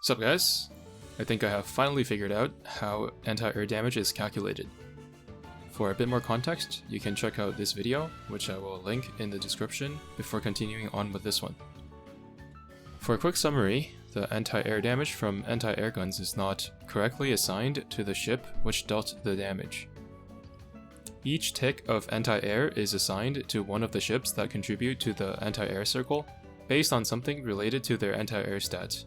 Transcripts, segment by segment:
Sup guys? I think I have finally figured out how anti-air damage is calculated. For a bit more context, you can check out this video, which I will link in the description before continuing on with this one. For a quick summary, the anti-air damage from anti-air guns is not correctly assigned to the ship which dealt the damage. Each tick of anti-air is assigned to one of the ships that contribute to the anti-air circle based on something related to their anti-air stat.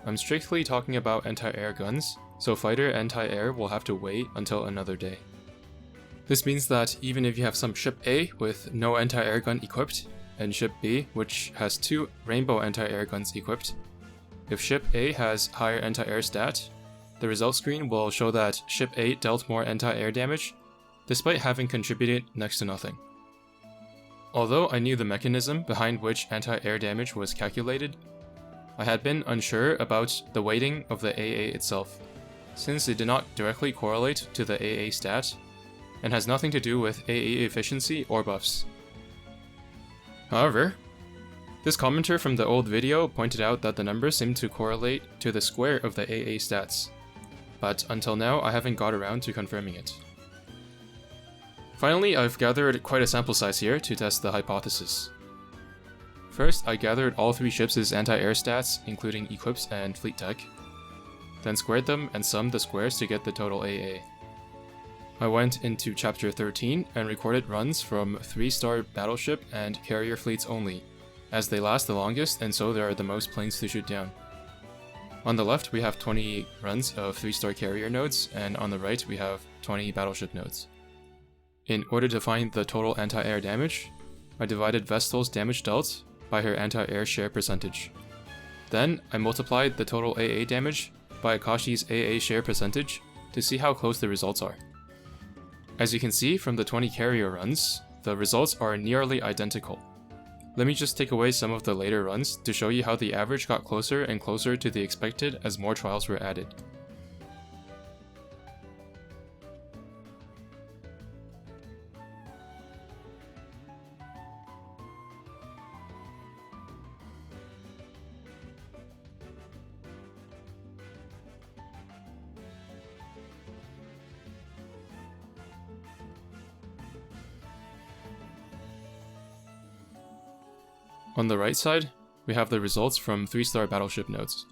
I'm strictly talking about anti-air guns, so fighter anti-air will have to wait until another day. This means that even if you have some ship A with no anti-air gun equipped, and ship B which has 2 rainbow anti-air guns equipped, if ship A has higher anti-air stat, the result screen will show that ship A dealt more anti-air damage, despite having contributed next to nothing. Although I knew the mechanism behind which anti-air damage was calculated, I had been unsure about the weighting of the AA itself, since it did not directly correlate to the AA stat, and has nothing to do with AA efficiency or buffs. However, this commenter from the old video pointed out that the numbers seem to correlate to the square of the AA stats, but until now I haven't got around to confirming it. Finally, I've gathered quite a sample size here to test the hypothesis. First, I gathered all 3 ships' anti-air stats, including equips and fleet tech, then squared them and summed the squares to get the total AA. I went into chapter 13 and recorded runs from 3-star battleship and carrier fleets only, as they last the longest and so there are the most planes to shoot down. On the left we have 20 runs of 3-star carrier nodes, and on the right we have 20 battleship nodes. In order to find the total anti-air damage, I divided Vestal's damage dealt by her anti-air share percentage. Then I multiplied the total AA damage by Akashi's AA share percentage to see how close the results are. As you can see from the 20 carrier runs, the results are nearly identical. Let me just take away some of the later runs to show you how the average got closer and closer to the expected as more trials were added. On the right side, we have the results from 3-star battleship nodes.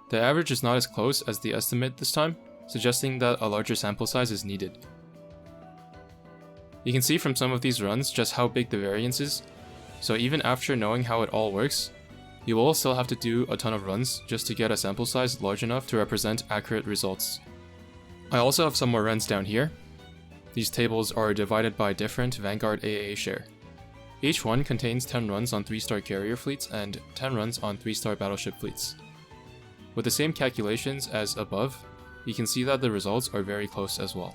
The average is not as close as the estimate this time, suggesting that a larger sample size is needed. You can see from some of these runs just how big the variance is, so even after knowing how it all works, you will still have to do a ton of runs just to get a sample size large enough to represent accurate results. I also have some more runs down here. These tables are divided by different Vanguard AA share. Each one contains 10 runs on 3-star carrier fleets and 10 runs on 3-star battleship fleets. With the same calculations as above, you can see that the results are very close as well.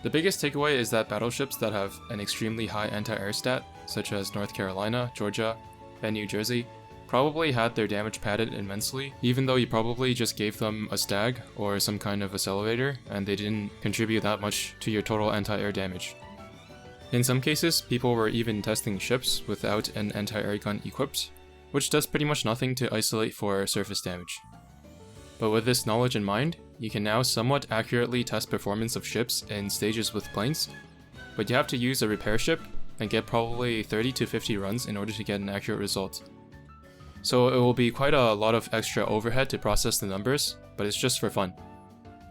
The biggest takeaway is that battleships that have an extremely high anti-air stat, such as North Carolina, Georgia, and New Jersey, probably had their damage padded immensely, even though you probably just gave them a stag or some kind of accelerator and they didn't contribute that much to your total anti-air damage. In some cases, people were even testing ships without an anti-air gun equipped, which does pretty much nothing to isolate for surface damage. But with this knowledge in mind, you can now somewhat accurately test performance of ships in stages with planes, but you have to use a repair ship and get probably 30 to 50 runs in order to get an accurate result. So it will be quite a lot of extra overhead to process the numbers, but it's just for fun.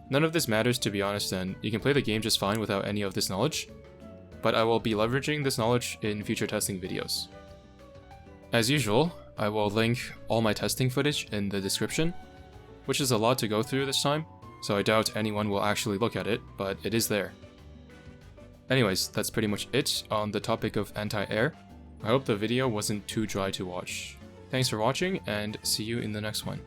None of this matters to be honest, and you can play the game just fine without any of this knowledge, but I will be leveraging this knowledge in future testing videos. As usual, I will link all my testing footage in the description, which is a lot to go through this time, so I doubt anyone will actually look at it, but it is there. Anyways, that's pretty much it on the topic of anti-air. I hope the video wasn't too dry to watch. Thanks for watching, and see you in the next one.